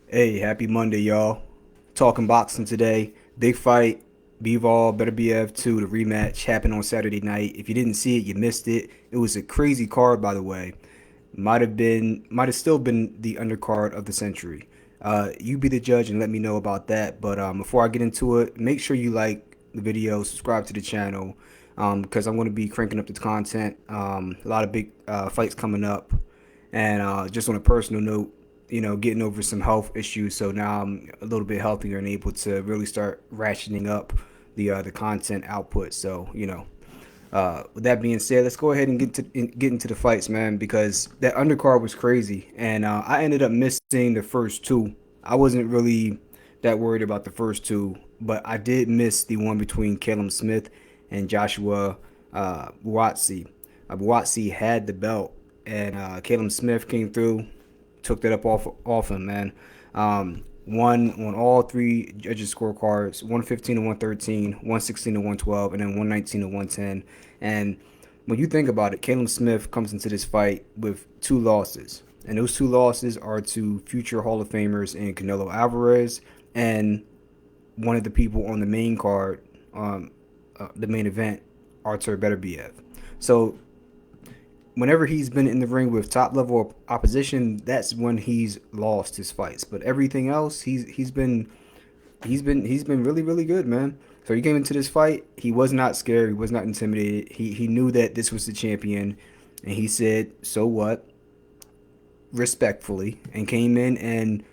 Hey, happy Monday, y'all. Talking boxing today. Big fight. Bivol, Beterbiev 2, the rematch happened on Saturday night. If you didn't see it, you missed it. It was a crazy card, by the way. Might have still been the undercard of the century. You be the judge and let me know about that. But before I get into it, make sure you like the video, subscribe to the channel, because I'm going to be cranking up the content. A lot of big fights coming up. And just on a personal note, getting over some health issues, so now I'm a little bit healthier and able to really start ratcheting up the content output. So with that being said, let's go ahead and get into the fights, man, because that undercard was crazy, and I ended up missing the first two. I wasn't really that worried about the first two, but I did miss the one between Callum Smith and Joshua Buasti. Buasti had the belt, and Callum Smith came through, took that up off him, man. Won on all three judges' scorecards: 115 to 113, 116 to 112, and then 119 to 110. And when you think about it, Callum Smith comes into this fight with two losses, and those two losses are to future Hall of Famers in Canelo Alvarez and one of the people on the main card, the main event, Artur Beterbiev. So whenever he's been in the ring with top level opposition, that's when he's lost his fights. But everything else, he's been really good, man. So he came into this fight, he was not scared, he was not intimidated. He knew that this was the champion, and he said, "So what?" respectfully, and came in. And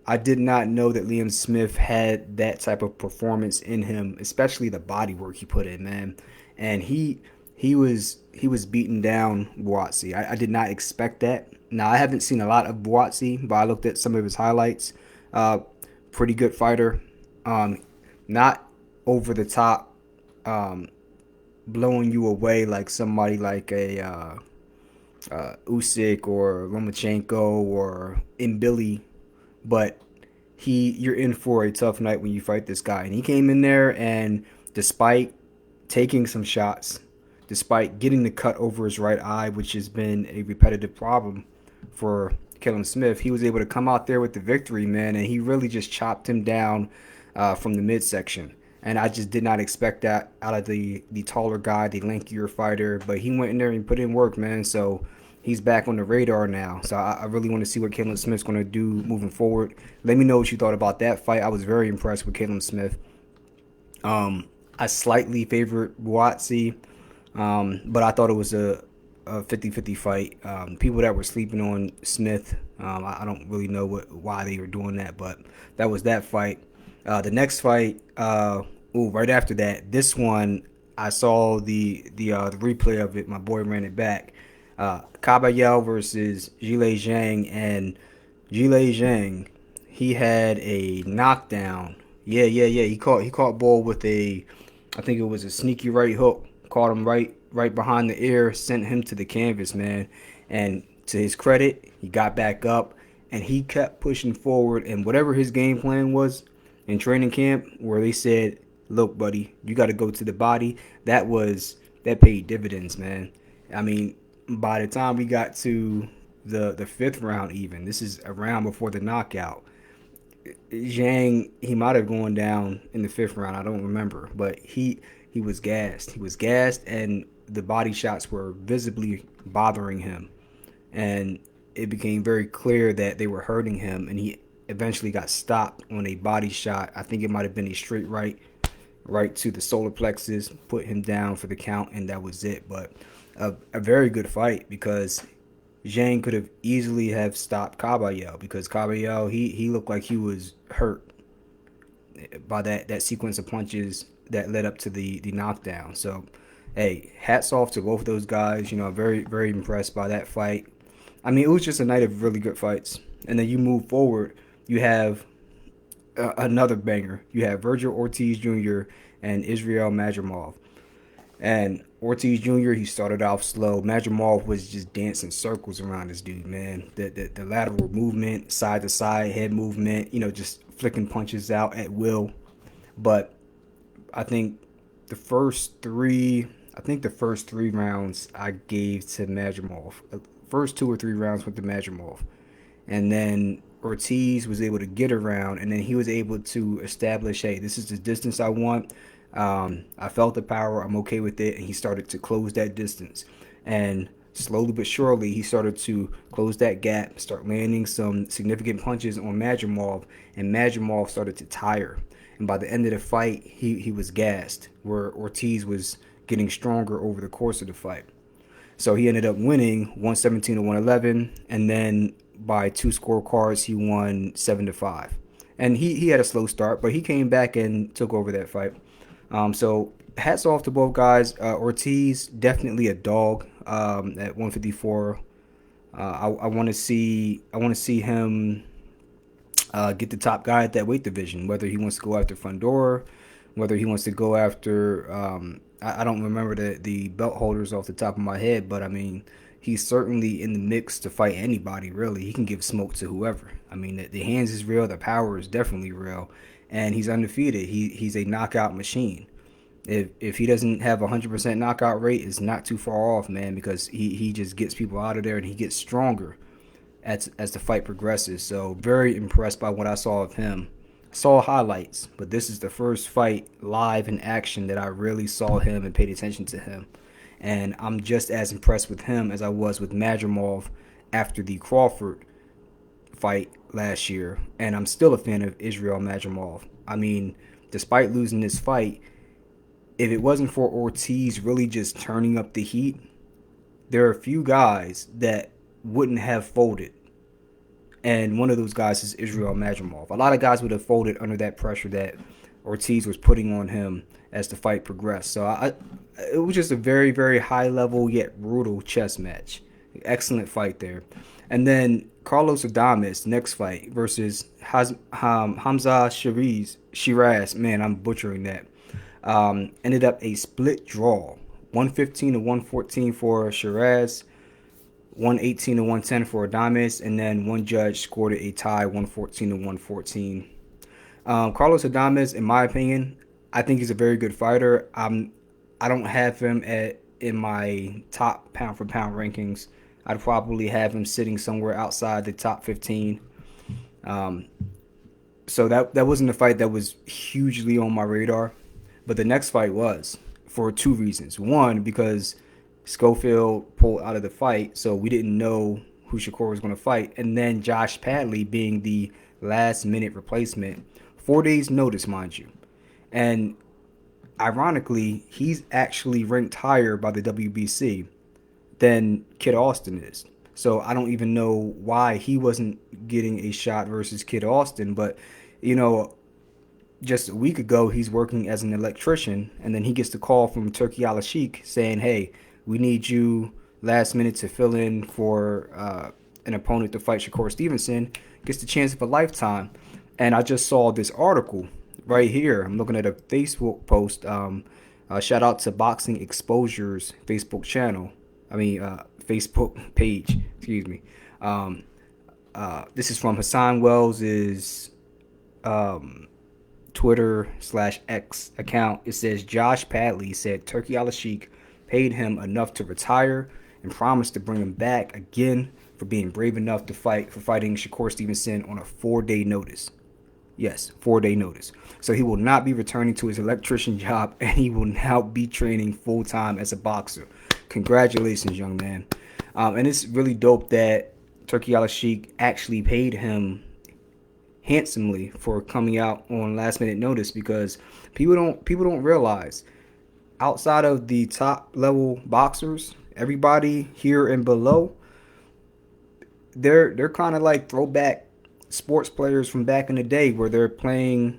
I did not know that Liam Smith had that type of performance in him, especially the body work he put in, man. And he was beating down Buasti. I did not expect that. Now I haven't seen a lot of Buasti, but I looked at some of his highlights. Uh, Pretty good fighter. Not over the top, um, blowing you away like somebody like a Usyk or Lomachenko or Billy, but you're in for a tough night when you fight this guy. And he came in there, and despite taking some shots, despite getting the cut over his right eye, which has been a repetitive problem for Callum Smith, he was able to come out there with the victory, man. And he really just chopped him down from the midsection. And I just did not expect that out of the taller guy, the lankier fighter. But he went in there and put in work, man. So he's back on the radar now. So I really want to see what Callum Smith's going to do moving forward. Let me know what you thought about that fight. I was very impressed with Callum Smith. I slightly favored Buatsi, but I thought it was a 50-50 fight. People that were sleeping on Smith, I don't really know why they were doing that, but that was that fight. The next fight, right after that, this one, I saw the replay of it. My boy ran it back. Kabayel versus Zhang, and Zhang, he had a knockdown. Yeah. He caught Ball with I think it was a sneaky right hook. Caught him right behind the ear, sent him to the canvas, man. And to his credit, he got back up and he kept pushing forward. And whatever his game plan was in training camp, where they said, "Look, buddy, you got to go to the body," that paid dividends, man. I mean, by the time we got to the fifth round, even this is a round before the knockout, Zhang, he might have gone down in the fifth round. I don't remember, but he was gassed. He was gassed, and the body shots were visibly bothering him, and it became very clear that they were hurting him. And he eventually got stopped on a body shot. I think it might have been a straight right to the solar plexus, put him down for the count, and that was it. But a very good fight, because Zhang could have easily have stopped Kabayel, because Kabayel, he looked like he was hurt by that sequence of punches that led up to the knockdown. So, hey, hats off to both of those guys. Very impressed by that fight. I mean, it was just a night of really good fights. And then you move forward, you have another banger. You have Virgil Ortiz Jr. and Israel Madrimov. And Ortiz Jr., he started off slow. Madrimov was just dancing circles around this dude, man. The lateral movement, side to side, head movement, just flicking punches out at will. But I think the first three rounds I gave to Madrimov. First two or three rounds went to Madrimov. And then Ortiz was able to get around, and then he was able to establish, hey, this is the distance I want. I felt the power. I'm okay with it. And he started to close that distance. And slowly but surely, he started to close that gap, start landing some significant punches on Madrimov, and Madrimov started to tire. And by the end of the fight, he was gassed, where Ortiz was getting stronger over the course of the fight. So he ended up winning 117 to 111, and then by 2 scorecards, he won 7-5. And he had a slow start, but he came back and took over that fight. So hats off to both guys. Ortiz, definitely a dog at 154. I want to see him get the top guy at that weight division, whether he wants to go after Fundora, whether he wants to go after I don't remember the belt holders off the top of my head, but I mean, he's certainly in the mix to fight anybody, really. He can give smoke to whoever. I mean, the hands is real, the power is definitely real, and he's undefeated. He's a knockout machine. If he doesn't have a 100% knockout rate, it's not too far off, man, because he just gets people out of there and he gets stronger as the fight progresses. So very impressed by what I saw of him. I saw highlights, but this is the first fight live in action that I really saw him and paid attention to him. And I'm just as impressed with him as I was with Madrimov after the Crawford fight last year. And I'm still a fan of Israel Madrimov. I mean, despite losing this fight, if it wasn't for Ortiz really just turning up the heat, there are a few guys that wouldn't have folded. And one of those guys is Israel Madrimov. A lot of guys would have folded under that pressure that Ortiz was putting on him as the fight progressed. So it was just a very, very high level yet brutal chess match. Excellent fight there. And then Carlos Adames, next fight, versus Hamza Shiraz. Man, I'm butchering that. Ended up a split draw. 115 to 114 for Shiraz. 118 to 110 for Adames, and then one judge scored a tie, 114 to 114. Carlos Adames, in my opinion, I think he's a very good fighter. I don't have him in my top pound for pound rankings. I'd probably have him sitting somewhere outside the top 15. So that wasn't a fight that was hugely on my radar, but the next fight was, for two reasons. One, because Schofield pulled out of the fight, so we didn't know who Shakur was going to fight. And then Josh Padley being the last-minute replacement. 4 days' notice, mind you. And ironically, he's actually ranked higher by the WBC than Kid Austin is. So I don't even know why he wasn't getting a shot versus Kid Austin. But, you know, just a week ago, he's working as an electrician, and then he gets the call from Turki Al-Sheikh saying, hey, we need you last minute to fill in for an opponent to fight Shakur Stevenson. Gets the chance of a lifetime. And I just saw this article right here. I'm looking at a Facebook post. Shout out to Boxing Exposure's Facebook channel. Facebook page. Excuse me. This is from Hassan Wells's Twitter/X account. It says Josh Padley said Turki Al-Sheikh paid him enough to retire and promised to bring him back again for being brave enough to fight for fighting Shakur Stevenson on a 4-day notice. Yes, 4-day notice. So he will not be returning to his electrician job, and he will now be training full-time as a boxer. Congratulations, young man. And it's really dope that Turki Al-Sheikh actually paid him handsomely for coming out on last-minute notice, because people don't realize, outside of the top level boxers, everybody here and below, they're kind of like throwback sports players from back in the day, where they're playing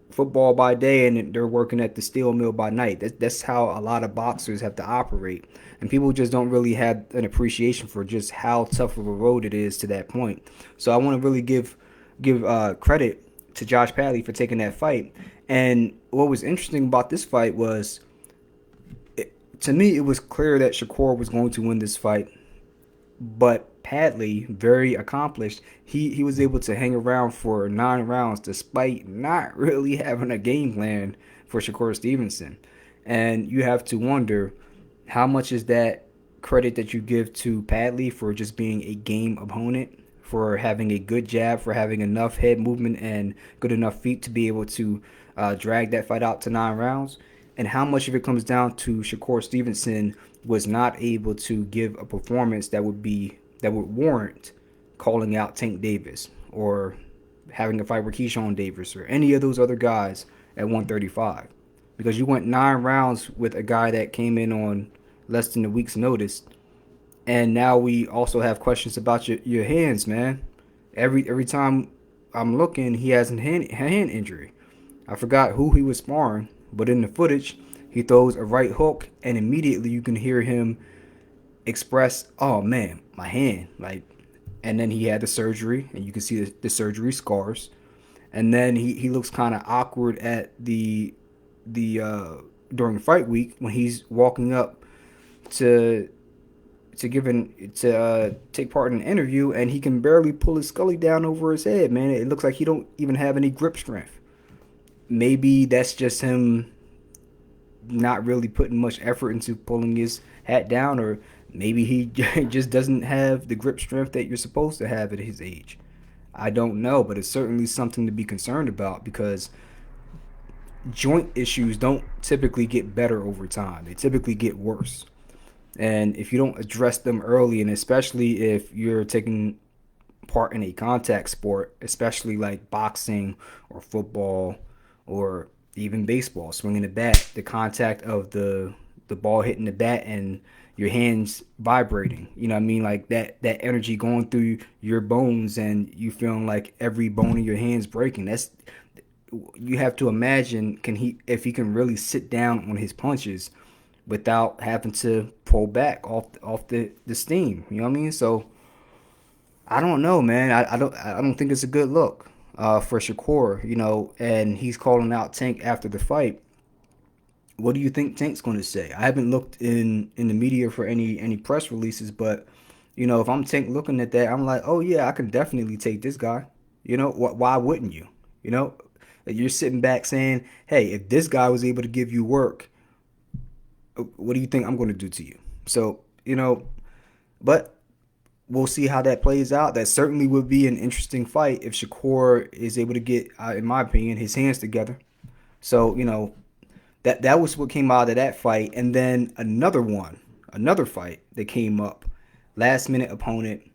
football by day and they're working at the steel mill by night. That's how a lot of boxers have to operate, and people just don't really have an appreciation for just how tough of a road it is to that point. So I want to really give credit to Josh Padley for taking that fight. And what was interesting about this fight was, to me, it was clear that Shakur was going to win this fight, but Padley, very accomplished, he was able to hang around for 9 rounds despite not really having a game plan for Shakur Stevenson. And you have to wonder, how much is that credit that you give to Padley for just being a game opponent for having a good jab, for having enough head movement and good enough feet to be able to drag that fight out to 9 rounds, and how much of it comes down to Shakur Stevenson was not able to give a performance that would warrant calling out Tank Davis or having a fight with Keyshawn Davis or any of those other guys at 135, because you went 9 rounds with a guy that came in on less than a week's notice. And now we also have questions about your hands, man. Every time I'm looking, he has a hand injury. I forgot who he was sparring, but in the footage, he throws a right hook, and immediately you can hear him express, "Oh man, my hand!" Like, and then he had the surgery, and you can see the surgery scars. And then he looks kind of awkward at the during fight week when he's walking up to take part in an interview, and he can barely pull his scully down over his head, man. It looks like he don't even have any grip strength. Maybe that's just him not really putting much effort into pulling his hat down, or maybe he just doesn't have the grip strength that you're supposed to have at his age. I don't know, but it's certainly something to be concerned about, because joint issues don't typically get better over time. They typically get worse. And if you don't address them early, and especially if you're taking part in a contact sport, especially like boxing or football or even baseball, swinging the bat, the contact of the ball hitting the bat and your hands vibrating, you know what I mean? Like that energy going through your bones, and you feeling like every bone in your hands breaking. That's, you have to imagine, if he can really sit down on his punches without having to pull back off the steam. You know what I mean? So I don't know, man. I don't think it's a good look for Shakur. You know, and he's calling out Tank after the fight. What do you think Tank's going to say? I haven't looked in the media for any press releases, but you know, if I'm Tank looking at that, I'm like, oh yeah, I can definitely take this guy. You know, why wouldn't you? You know, you're sitting back saying, hey, if this guy was able to give you work, what do you think I'm going to do to you? So, you know, but we'll see how that plays out. That certainly would be an interesting fight if Shakur is able to get, in my opinion, his hands together. So, you know, that was what came out of that fight. And then another fight that came up, last minute opponent,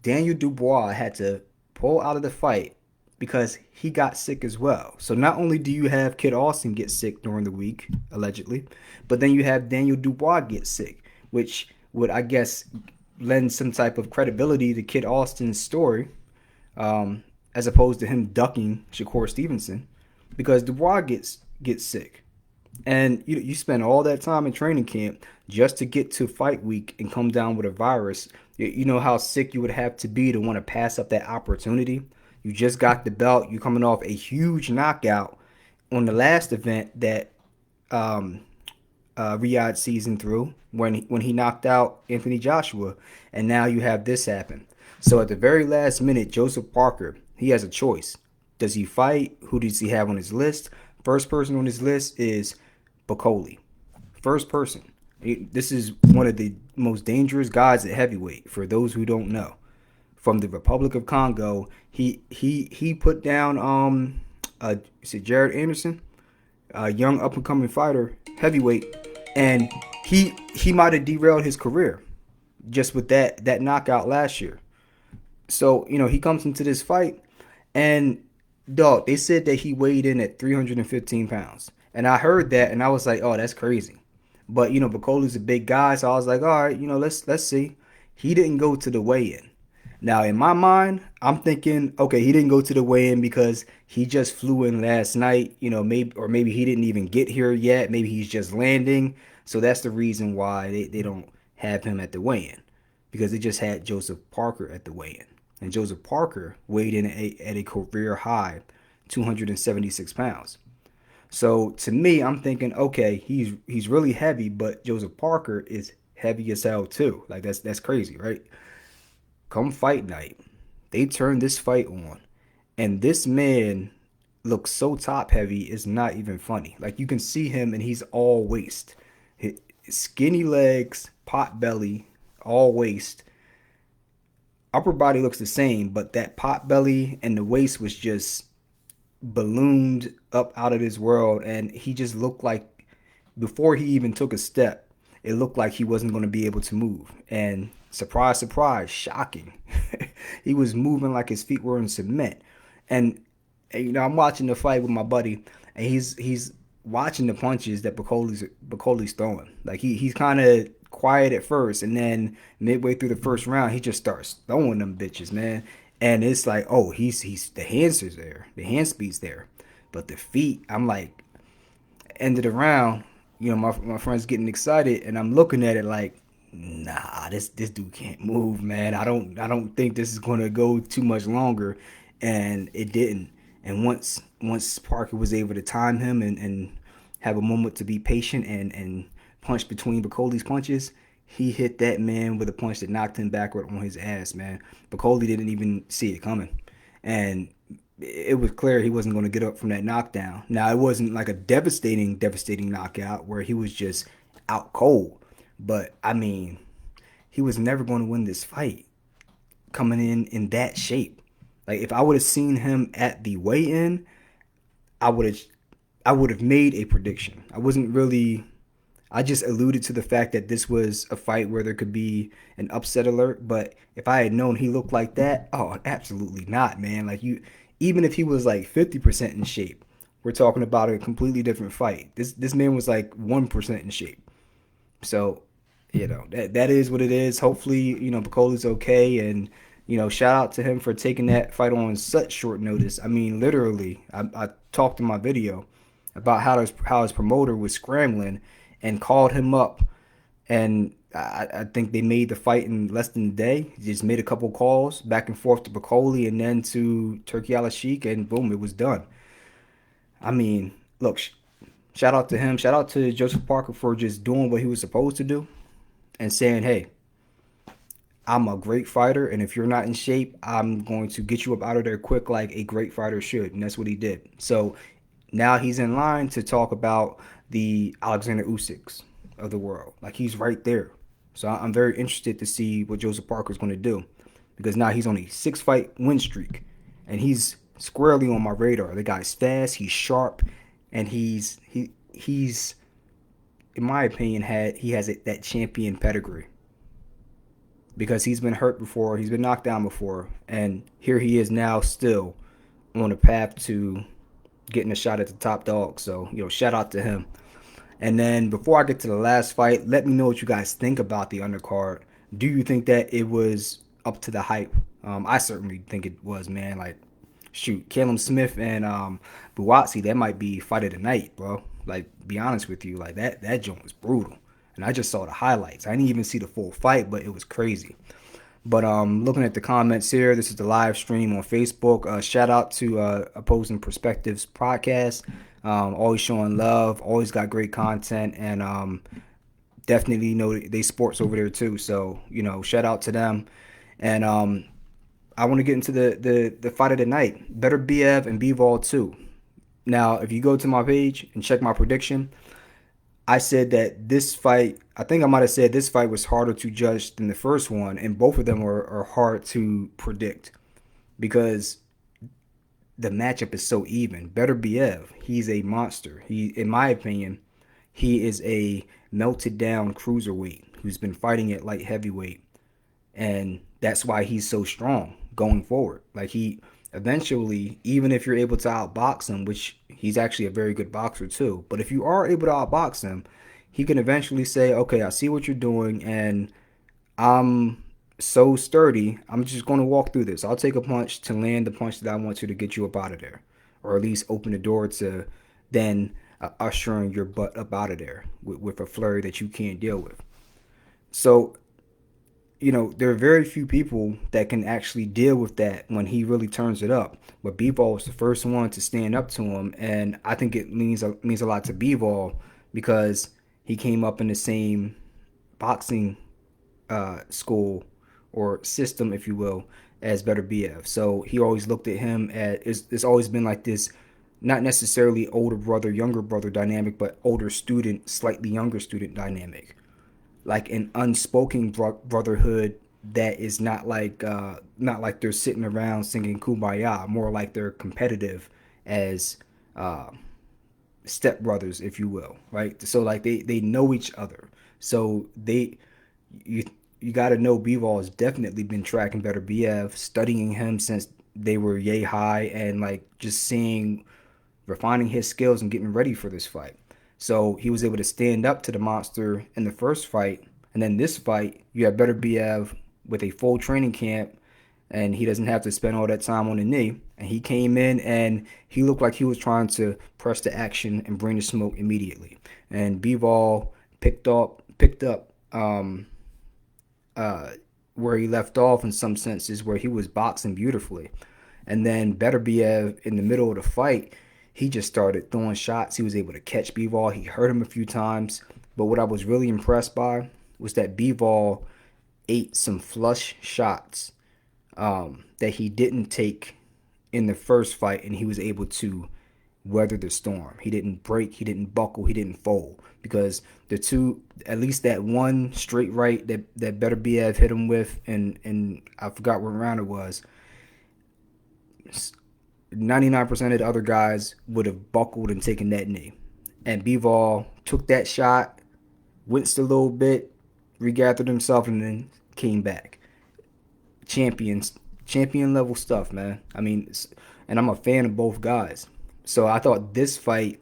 Daniel Dubois had to pull out of the fight because he got sick as well. So not only do you have Kid Austin get sick during the week, allegedly, but then you have Daniel Dubois get sick, which would, I guess, lend some type of credibility to Kid Austin's story, as opposed to him ducking Shakur Stevenson, because Dubois gets sick. And you spend all that time in training camp just to get to fight week and come down with a virus. You know how sick you would have to be to want to pass up that opportunity. You just got the belt. You're coming off a huge knockout on the last event that Riyadh season through when he knocked out Anthony Joshua, and now you have this happen. So at the very last minute, Joseph Parker, he has a choice. Does he fight? Who does he have on his list? First person on his list is Bakole. First person. This is one of the most dangerous guys at heavyweight, for those who don't know. From the Republic of Congo, he put down is it Jared Anderson, a young up and coming fighter, heavyweight, and he might have derailed his career just with that knockout last year. So, you know, he comes into this fight, and dog, they said that he weighed in at 315 pounds. And I heard that, and I was like, oh, that's crazy. But, you know, Bakole's a big guy, so I was like, all right, you know, let's see. He didn't go to the weigh-in. Now, in my mind, I'm thinking, okay, he didn't go to the weigh-in because he just flew in last night, you know, maybe he didn't even get here yet. Maybe he's just landing. So that's the reason why they don't have him at the weigh-in, because they just had Joseph Parker at the weigh-in. And Joseph Parker weighed in at a career high, 276 pounds. So to me, I'm thinking, okay, he's really heavy, but Joseph Parker is heavy as hell too. Like that's crazy, right? Come fight night, they turn this fight on, and this man looks so top heavy, it's not even funny. Like you can see him, and he's all waist, skinny legs, pot belly, all waist. upper body looks the same, but that pot belly and the waist was just ballooned up out of this world, and he just looked like before he even took a step, it looked like he wasn't going to be able to move. And surprise, surprise, shocking, he was moving like his feet were in cement. And you know, I'm watching the fight with my buddy, and he's watching the punches that Bakole's throwing. Like he's kind of quiet at first, and then midway through the first round, he just starts throwing them bitches, man. And it's like, oh, he's the hands is there, the hand speed's there, but the feet, I'm like, end of the round, you know, my friend's getting excited, and I'm looking at it like, nah, this dude can't move, man. I don't think this is gonna go too much longer, and it didn't. And once Parker was able to time him and have a moment to be patient and punch between Bakole's punches, he hit that man with a punch that knocked him backward on his ass, man. Bakole didn't even see it coming, and it was clear he wasn't going to get up from that knockdown. Now, it wasn't like a devastating knockout where he was just out cold, but I mean, he was never going to win this fight coming in that shape. Like if I would have seen him at the weigh-in, I would have I would have made a prediction. I wasn't really. I just alluded to the fact that this was a fight where there could be an upset alert. But if I had known he looked like that, oh, absolutely not, man. Like even if he was like 50% in shape, we're talking about a completely different fight. This man was like 1% in shape. So, you know, that is what it is. Hopefully, you know, Bakole's okay, and you know, shout out to him for taking that fight on such short notice. I mean, literally, I talked in my video about how his promoter was scrambling and called him up, and I think they made the fight in less than a day. He just made a couple calls back and forth to Bakole and then to Turkey Al Sheikh, and boom, it was done. I mean, look, shout out to him. Shout out to Joseph Parker for just doing what he was supposed to do and saying, hey, I'm a great fighter, and if you're not in shape, I'm going to get you up out of there quick like a great fighter should. And that's what he did. So now he's in line to talk about the Alexander Usyks of the world. Like, he's right there. So I'm very interested to see what Joseph Parker's going to do, because now he's on a 6-fight win streak, and he's squarely on my radar. The guy's fast, he's sharp, and he's in my opinion he has that champion pedigree, because he's been hurt before, he's been knocked down before, and here he is now still on a path to getting a shot at the top dog. So, you know, shout out to him. And then before I get to the last fight, let me know what you guys think about the undercard. Do you think that it was up to the hype? I certainly think it was, man. Like, shoot, Callum Smith and Buasti, that might be fight of the night, bro. Like, be honest with you, like that joint was brutal. And I just saw the highlights. I didn't even see the full fight, but it was crazy. But looking at the comments here, this is the live stream on Facebook. Shout out to Opposing Perspectives podcast. Always showing love, always got great content, and definitely, you know, they sports over there too. So, you know, shout out to them. And I want to get into the fight of the night, Beterbiev and Bivol too. Now, if you go to my page and check my prediction, I said that this fight, I think I might have said this fight was harder to judge than the first one, and both of them are hard to predict because the matchup is so even. Beterbiev, he's a monster. He, in my opinion, he is a melted down cruiserweight who's been fighting at light heavyweight, and that's why he's so strong going forward. Like, he eventually, even if you're able to outbox him, which he's actually a very good boxer too, but if you are able to outbox him, he can eventually say, okay, I see what you're doing, and I'm so sturdy, I'm just going to walk through this. I'll take a punch to land the punch that I want to get you up out of there, or at least open the door to then ushering your butt up out of there with a flurry that you can't deal with. So, you know, there are very few people that can actually deal with that when he really turns it up. But Bivol was the first one to stand up to him, and I think it means a lot to Bivol because he came up in the same boxing school or system, if you will, as Beterbiev. So he always looked at him as it's always been like this, not necessarily older brother, younger brother dynamic, but older student, slightly younger student dynamic, like an unspoken brotherhood that is not like they're sitting around singing kumbaya, more like they're competitive as uh stepbrothers, if you will, right? So like they know each other. So you you got to know Bivol has definitely been tracking Beterbiev, studying him since they were yay high, and like just seeing refining his skills and getting ready for this fight. So he was able to stand up to the monster in the first fight, and then this fight you have Beterbiev with a full training camp, and he doesn't have to spend all that time on the knee. And he came in and he looked like he was trying to press the action and bring the smoke immediately. And Bivol picked up uh, where he left off in some senses, where he was boxing beautifully. And then Beterbiev in the middle of the fight, he just started throwing shots. He was able to catch Bivol. He hurt him a few times. But what I was really impressed by was that Bivol ate some flush shots that he didn't take in the first fight, and he was able to weather the storm. He didn't break, he didn't buckle, he didn't fold, because the two, at least that one straight right that Beterbiev hit him with, and I forgot what round it was. 99% of the other guys would have buckled and taken that knee, and Bivol took that shot, winced a little bit, regathered himself, and then came back. Champion level stuff, man. I mean, and I'm a fan of both guys. So I thought this fight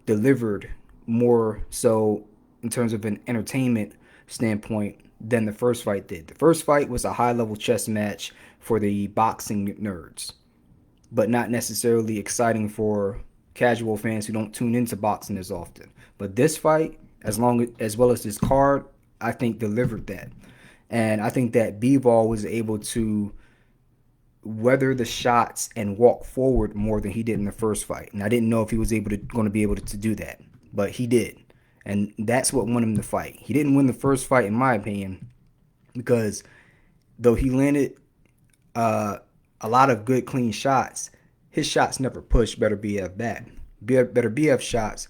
delivered more so in terms of an entertainment standpoint than the first fight did. The first fight was a high level chess match for the boxing nerds, but not necessarily exciting for casual fans who don't tune into boxing as often. But this fight, as well as this card, I think delivered that. And I think that Bivol was able to weather the shots and walk forward more than he did in the first fight. And I didn't know if he was going to be able to do that, but he did. And that's what won him the fight. He didn't win the first fight, in my opinion, because though he landed a lot of good, clean shots, his shots never pushed Beterbiev back. Beterbiev's shots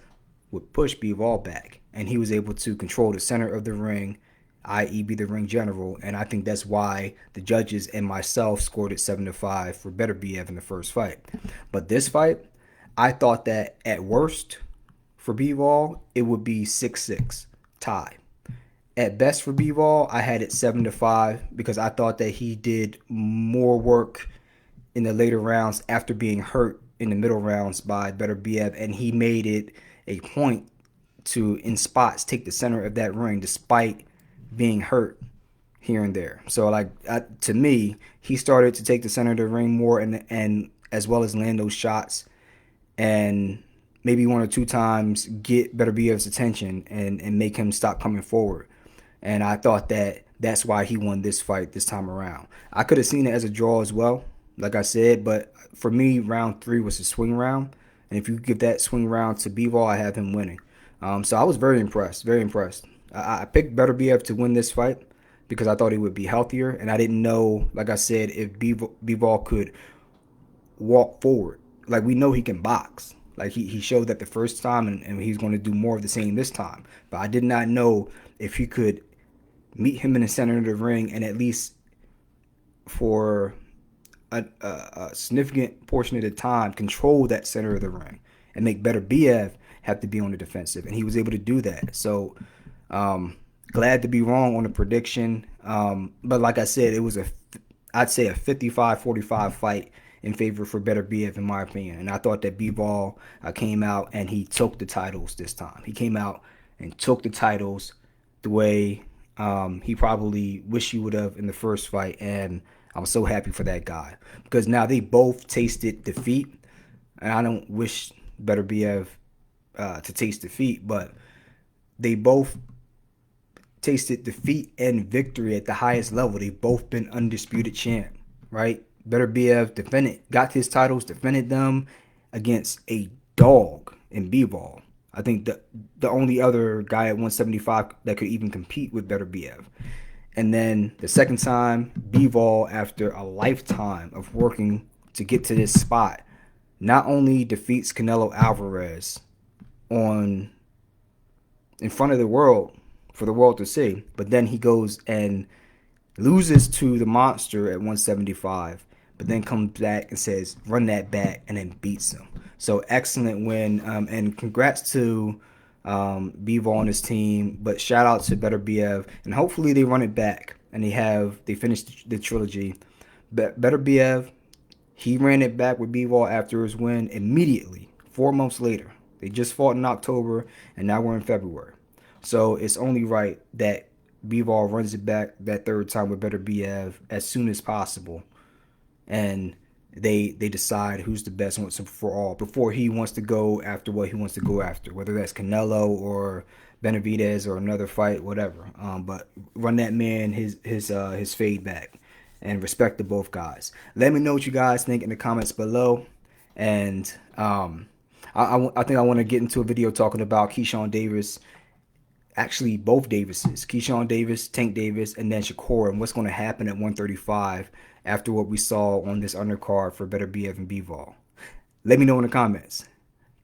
would push Bivol back, and he was able to control the center of the ring, i.e., be the ring general. And I think that's why the judges and myself scored it 7-5 for Beterbiev in the first fight. But this fight, I thought that at worst for Bivol, it would be 6-6 tie. At best for Bivol, I had it 7-5 because I thought that he did more work in the later rounds after being hurt in the middle rounds by Beterbiev, and he made it a point to, in spots, take the center of that ring despite being hurt here and there. So, to me, he started to take the center of the ring more, and as well as land those shots, and maybe one or two times get Beterbiev's attention and make him stop coming forward. And I thought that that's why he won this fight this time around. I could have seen it as a draw as well, like I said, but for me, round 3 was a swing round. And if you give that swing round to Bivol, I have him winning. So I was very impressed, very impressed. I picked Beterbiev to win this fight because I thought he would be healthier. And I didn't know, like I said, if Bivol could walk forward. Like, we know he can box. Like, he showed that the first time, and he's going to do more of the same this time. But I did not know if he could meet him in the center of the ring and at least for a significant portion of the time control that center of the ring and make Beterbiev have to be on the defensive. And he was able to do that. So glad to be wrong on the prediction. But like I said, it was I'd say a 55-45 fight in favor for Beterbiev, in my opinion. And I thought that Bivol came out and he took the titles this time. He came out and took the titles the way he probably wished he would have in the first fight. And I'm so happy for that guy because now they both tasted defeat. And I don't wish Beterbiev to taste defeat, but they both tasted defeat and victory at the highest level. They've both been undisputed champ, right? Beterbiev got his titles, defended them against a dog in Bivol. I think the only other guy at 175 that could even compete with Beterbiev. And then the second time, Bivol, after a lifetime of working to get to this spot, not only defeats Canelo Alvarez in front of the world, for the world to see, but then he goes and loses to the monster at 175, but then comes back and says, run that back, and then beats him. So excellent win, and congrats to Bivol and his team. But shout out to Beterbiev, and hopefully they run it back and they finish the trilogy. Beterbiev, he ran it back with Bivol after his win immediately, 4 months later. They just fought in October, and now we're in February. So it's only right that Bivol runs it back that third time with Beterbiev as soon as possible, and they decide who's the best once and for all before he wants to go after what he wants to go after, whether that's Canelo or Benavidez or another fight, whatever. But run that man his fade back, and respect to both guys. Let me know what you guys think in the comments below, and I think I want to get into a video talking about Keyshawn Davis. Actually, both Davises, Keyshawn Davis, Tank Davis, and then Shakur, and what's going to happen at 135 after what we saw on this undercard for Beterbiev and Bivol. Let me know in the comments.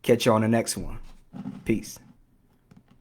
Catch you on the next one. Peace.